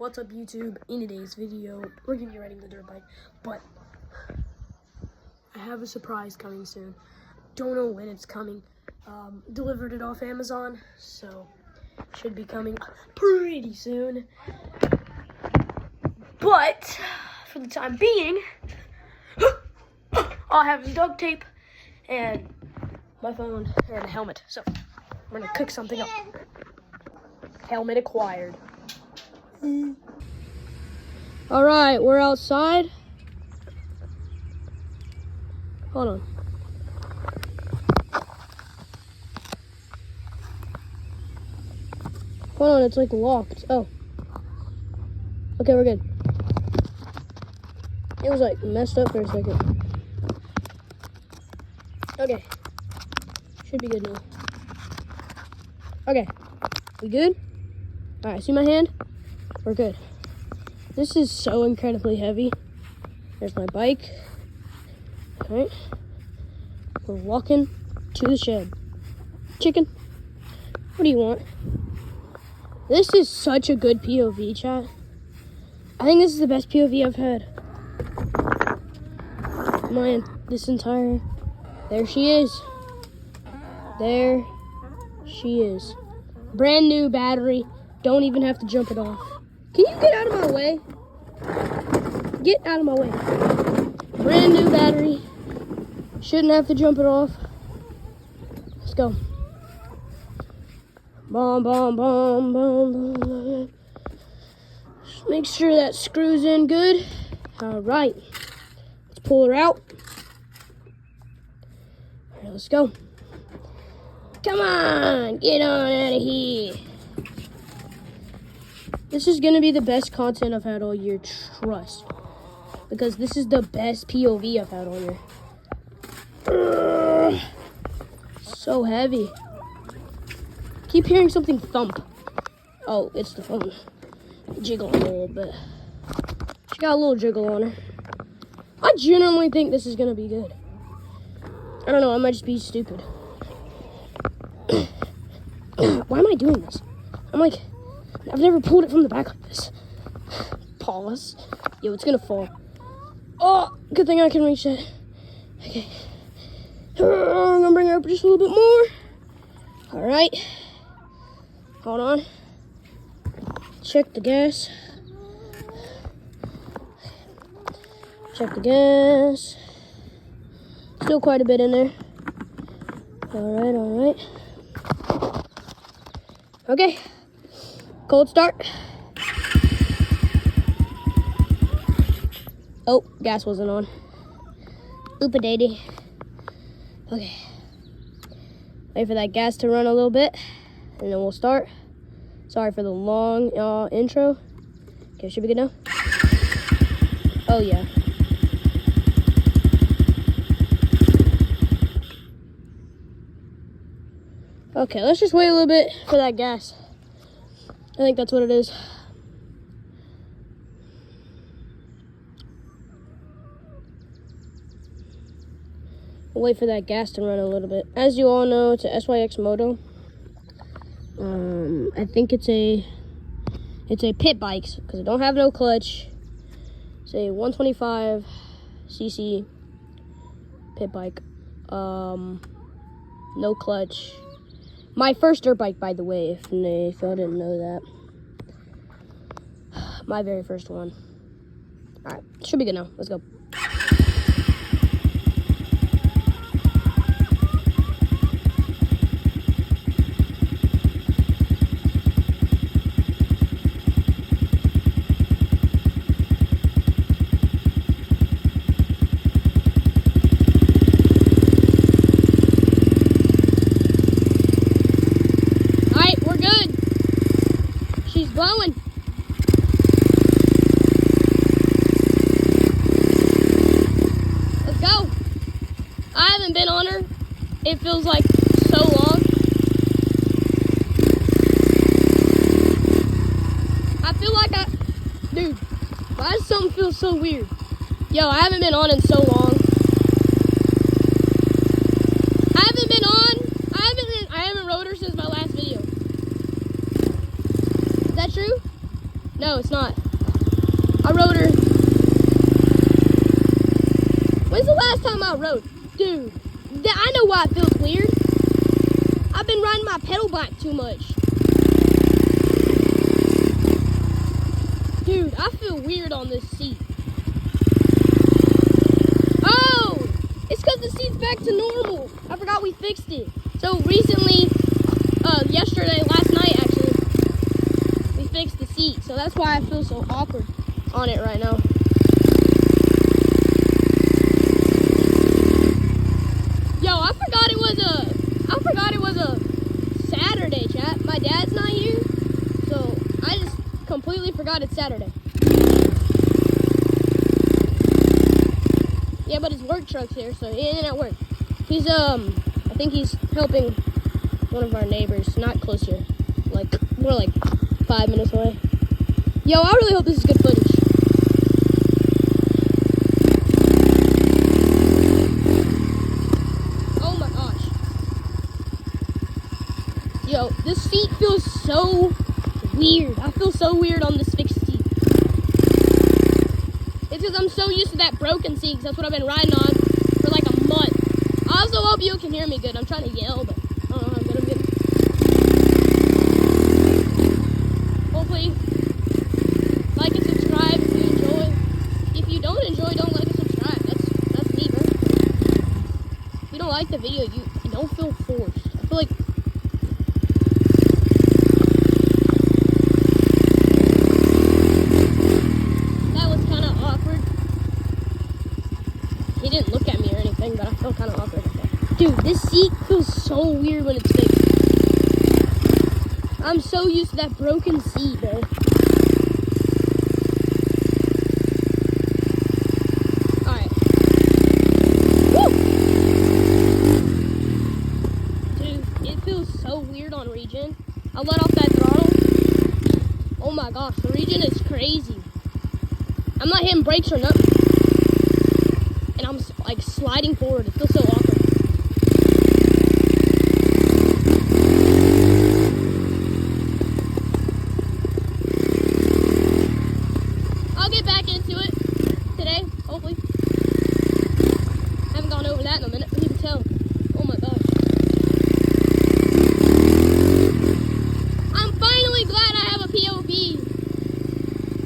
What's up, YouTube? In today's video, we're gonna be riding the dirt bike, but I have a surprise coming soon. Don't know when it's coming. Delivered it off Amazon, so should be coming pretty soon. But for the time being, I'll have some duct tape and my phone and a helmet. So we're gonna cook something up. Helmet acquired. All right, we're outside. Hold on. Hold on, it's like locked. Oh. Okay, we're good. It was like messed up for a second. Okay. Should be good now. Okay. We good? All right, see my hand? We're good. This is so incredibly heavy. There's my bike. All right. We're walking to the shed. Chicken, what do you want? This is such a good POV, chat. I think this is the best POV I've had. This entire... There she is. There she is. Brand new battery. Don't even have to jump it off. Can you get out of my way? Get out of my way. Brand new battery. Shouldn't have to jump it off. Let's go. Boom, boom, boom, boom, boom. Just make sure that screws in good. All right. Let's pull her out. All right, let's go. Come on, get on out of here. This is going to be the best content I've had all year, trust. Because this is the best POV I've had all year. Ugh. So heavy. Keep hearing something thump. Oh, it's the phone. Jiggling a little bit. She got a little jiggle on her. I genuinely think this is going to be good. I don't know, I might just be stupid. Why am I doing this? I've never pulled it from the back like this. Pause. Yo, it's gonna fall. Oh, good thing I can reach that. Okay. I'm gonna bring her up just a little bit more. All right. Hold on. Check the gas. Check the gas. Still quite a bit in there. All right. Okay. Cold start. Oh, gas wasn't on. Oopa-daisy. Okay. Wait for that gas to run a little bit, and then we'll start. Sorry for the long intro. Okay, should be good now? Oh, yeah. Okay, let's just wait a little bit for that gas. I think that's what it is. We'll wait for that gas to run a little bit. As you all know, it's a SYX Moto. I think it's a pit bike because I don't have no clutch. It's a 125cc pit bike. No clutch. My first dirt bike, by the way, if y'all didn't know that. My very first one. All right, should be good now. Let's go. Blowing. Let's go. I haven't been on her. It feels like so long. I feel like dude, why does something feel so weird? Yo, I haven't been on in so long. I haven't rode her since my last video. Is that true? No, it's not. road. Dude, I know why it feels weird. I've been riding my pedal bike too much. Dude, I feel weird on this seat. Oh, it's because the seat's back to normal. I forgot we fixed it. So recently, last night actually, we fixed the seat. So that's why I feel so awkward on it right now. Yo, I forgot it was a Saturday, chat. My dad's not here, so I just completely forgot it's Saturday. Yeah, but his work truck's here, so he ain't at work. He's I think he's helping one of our neighbors, not closer, like more like 5 minutes away. Yo, I really hope this is good footage. Oh my gosh. Yo, this seat feels so weird. I feel so weird on this fixed seat. It's because I'm so used to that broken seat, because that's what I've been riding on for like a month. I also hope you can hear me good. I'm trying to yell, but I don't know how good I'm getting. Hopefully, like and subscribe if you enjoy. If you don't enjoy, don't like and subscribe. That's me, bro. If you don't like the video, you don't feel forced. I feel like that was kind of awkward. He didn't look at me or anything, but I felt kind of awkward. Dude, this seat feels so weird when it's fixed. I'm so used to that broken seat, bro. Alright. Woo! Dude, it feels so weird on regen. I let off that throttle. Oh my gosh, the regen is crazy. I'm not hitting brakes or nothing. And I'm like sliding forward. It feels so awkward. I'll get back into it today, hopefully. I haven't gone over that in a minute, but you can tell. Oh my gosh. I'm finally glad I have a POV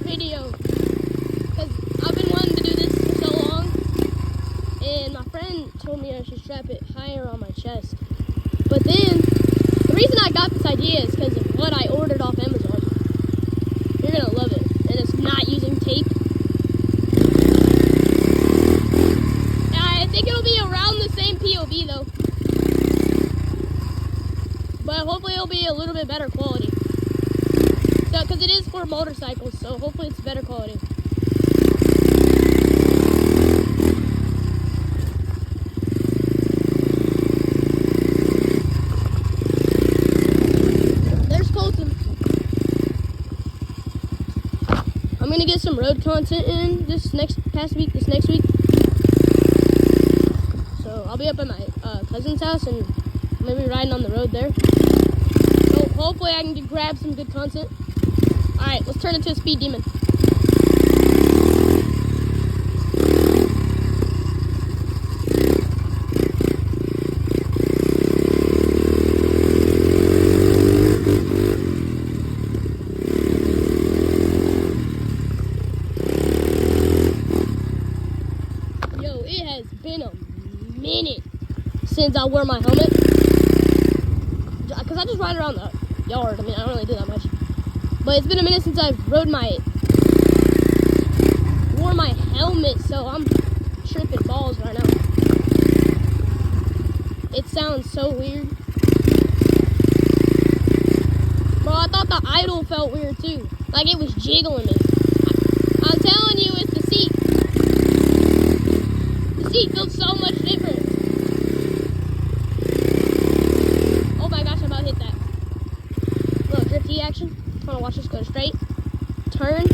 video. Because I've been wanting to do this for so long. And my friend told me I should strap it higher on my chest. But then, the reason I got this idea is because of what I ordered off Amazon. You're going to love it. And it's not using tape. I think it'll be around the same POV though. But hopefully it'll be a little bit better quality. So, because it is for motorcycles, so hopefully it's better quality. There's Colton. I'm gonna get some road content in this next week. So I'll be up at my cousin's house and maybe riding on the road there. So hopefully I can grab some good content. Alright, let's turn into a speed demon. Yo, it has been a minute since I wear my helmet. Because I just ride around the yard. I mean, I don't really do that much. But it's been a minute since I've wore my helmet, so I'm tripping balls right now. It sounds so weird. Bro, I thought the idle felt weird too. Like it was jiggling me. I'm telling you, it's the seat. The seat feels so much different. Oh my gosh, I'm about to hit that. Little drifty action. I'm gonna watch this go straight. Turn.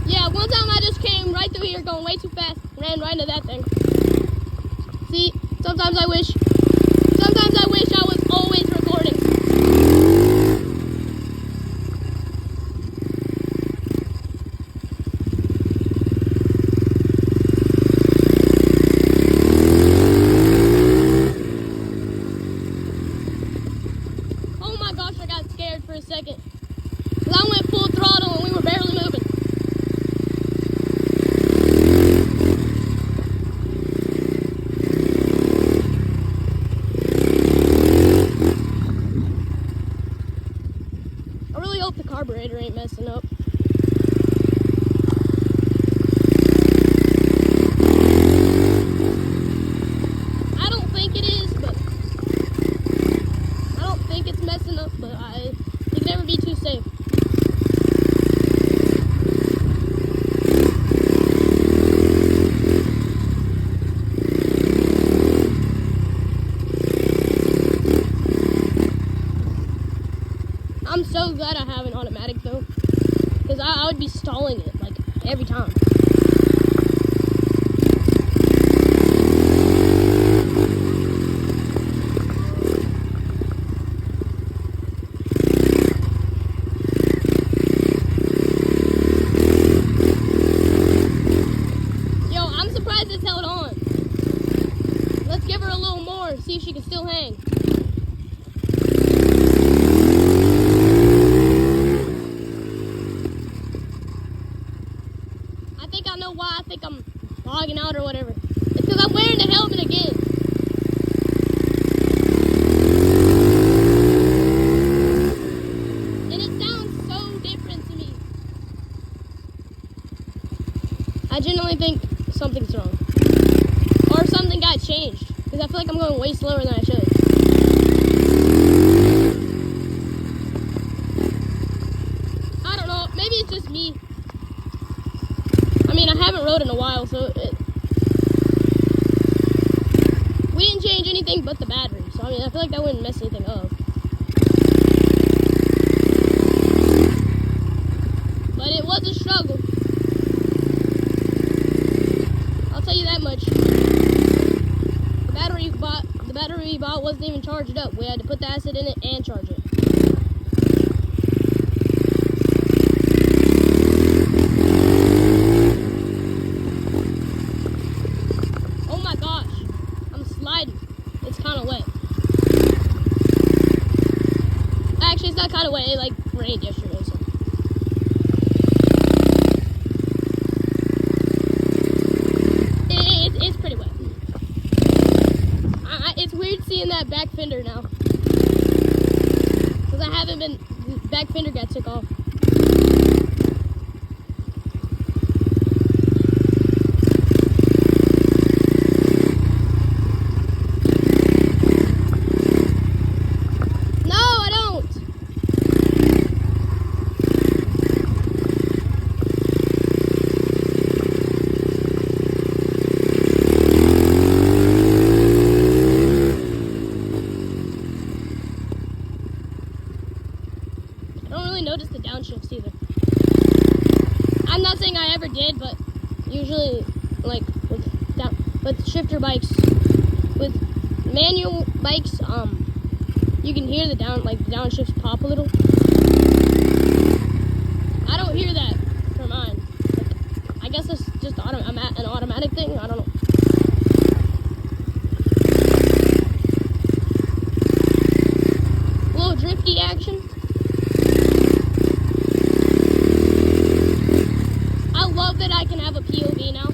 Yeah, one time I just came right through here going way too fast. Ran right into that thing. See, sometimes I wish I was always recording. every time. Yo, I'm surprised it's held on. Let's give her a little more, see if she can still hang. I think I know why I think I'm bogging out or whatever. It's because I'm wearing the helmet again. And it sounds so different to me. I genuinely think something's wrong. Or something got changed. Because I feel like I'm going way slower than I should. I don't know. Maybe it's just me. I mean, I haven't rode in a while, so we didn't change anything but the battery. So, I mean, I feel like that wouldn't mess anything up. But it was a struggle. I'll tell you that much. The battery we bought wasn't even charged up. We had to put the acid in it and charge it. Oh my gosh, I'm sliding. It's kind of wet. Actually, it's not kind of wet. It like rained yesterday. So. It's pretty wet. It's weird seeing that back fender now. Because I haven't been, the back fender got took off. No, I don't. I don't really notice the downshifts either. I'm not saying I ever did, but usually, like with shifter bikes, with manual bikes, you can hear the downshifts pop a little. I don't hear that for mine. Like, I guess it's just an automatic thing. I don't know. A little drifty action. I love that I can have a POV now.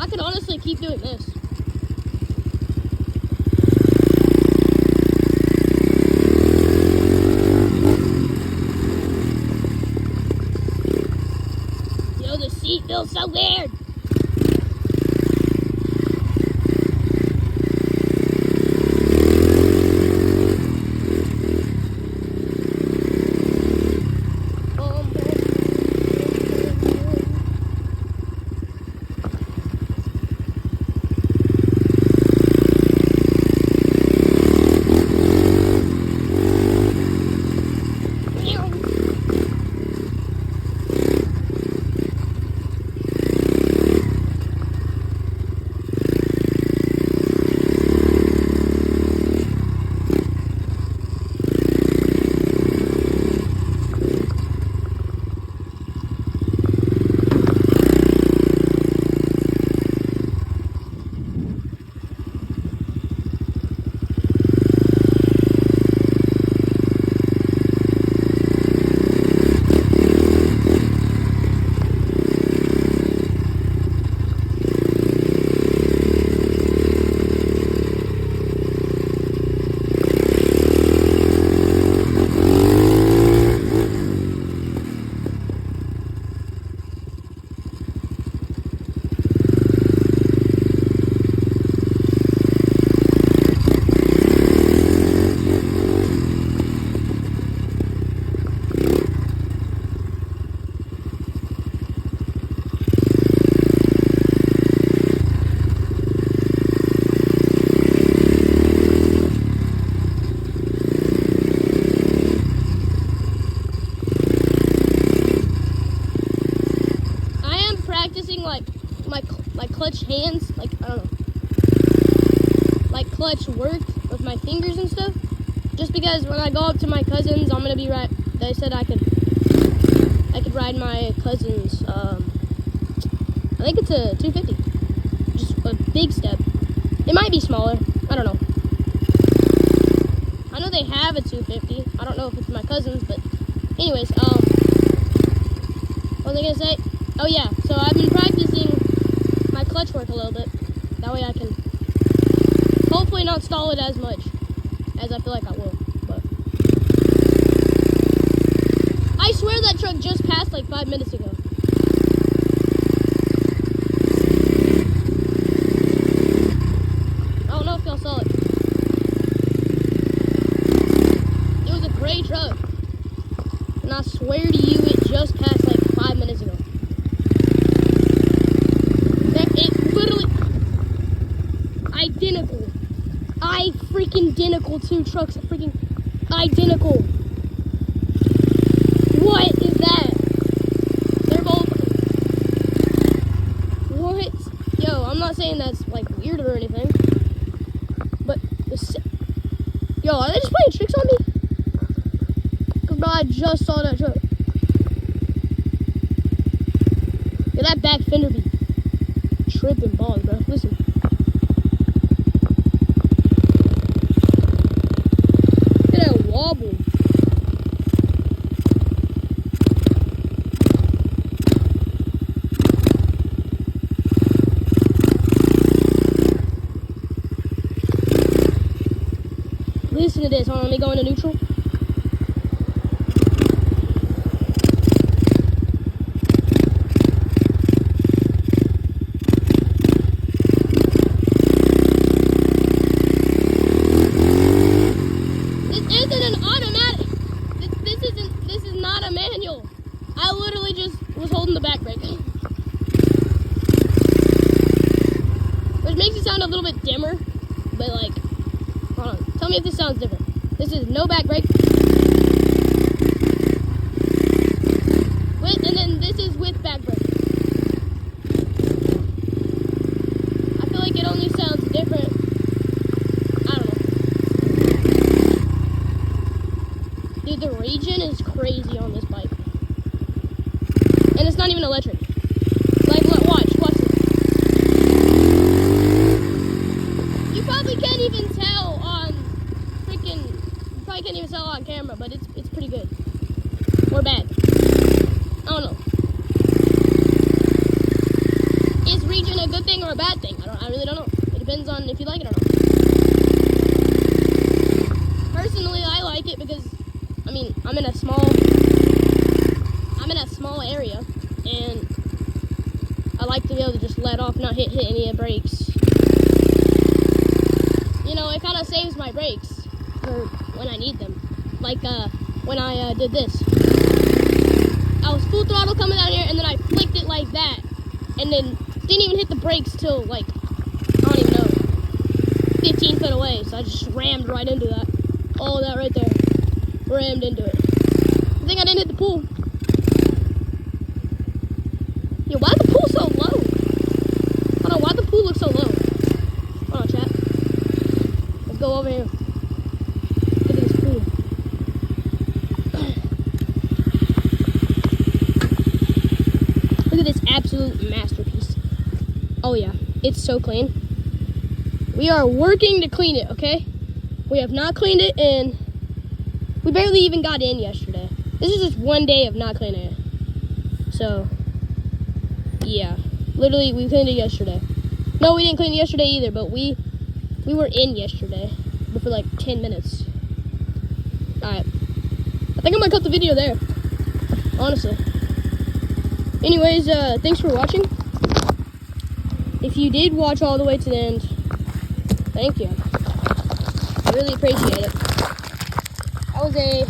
I could honestly keep doing this. Yo, the seat feels so weird. clutch hands, like, I don't know, like clutch work with my fingers and stuff. Just because when I go up to my cousins, I'm gonna be right. They said I could ride my cousin's. I think it's a 250, just a big step. It might be smaller. I don't know. I know they have a 250. I don't know if it's my cousin's, but anyways, what was I gonna say? Oh yeah, so I've been practicing my clutch work a little bit. That way I can hopefully not stall it as much as I feel like I will. But I swear that truck just passed like 5 minutes ago. I don't know if y'all saw it. It was a gray truck. And I swear to you, it just passed like 5 minutes ago. It literally identical. Freaking identical. Two trucks are freaking identical. What is that? They're both. What? Yo, I'm not saying that's like weird or anything. But yo, are they just playing tricks on me? Cause bro, I just saw that truck. Yeah, that back fender be tripping balls, bro. Listen. Look at that wobble. Listen to this. Hold on, let me go into neutral. This is not a manual. I literally just was holding the back brake. Which makes it sound a little bit dimmer, but like, hold on. Tell me if this sounds different. This is no back brake. And then this is with back brake. I feel like it only sounds different. I don't know. Dude, the regen is crazy on this bike. And it's not even electric. Like, watch this. You probably can't even tell on freaking, you probably can't even tell on camera, but it's pretty good. Or bad. I don't know. Is regen a good thing or a bad thing? I really don't know. It depends on if you like it or not. Personally, I like it because, I mean, I'm in a small area, and I like to be able to just let off, not hit any of the brakes. You know, it kind of saves my brakes for when I need them. Like when I did this. I was full throttle coming down here, and then I flicked it like that, and then didn't even hit the brakes till like, I don't even know, 15 foot away. So I just rammed right into that. All that right there. Rammed into it. I think I didn't hit the pool. Yo, why the pool so low? Hold on, why the pool look so low? Hold on, chat. Let's go over here. Look at this pool. Look at this absolute masterpiece. Oh yeah, it's so clean. We are working to clean it, okay? We have not cleaned it, and we barely even got in yesterday. This is just one day of not cleaning it. So, yeah. Literally, we cleaned it yesterday. No, we didn't clean it yesterday either, but we were in yesterday. But for like 10 minutes. Alright. I think I might cut the video there. Honestly. Anyways, thanks for watching. If you did watch all the way to the end, thank you. I really appreciate it. That was a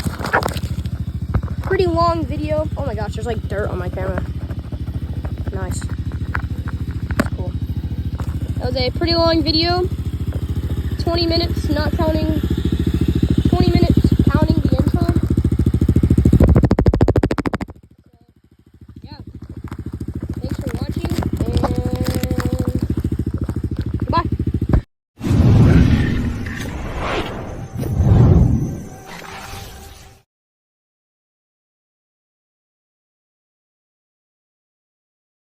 pretty long video. Oh my gosh, there's like dirt on my camera. Nice. That's cool. That was a pretty long video. 20 minutes, not counting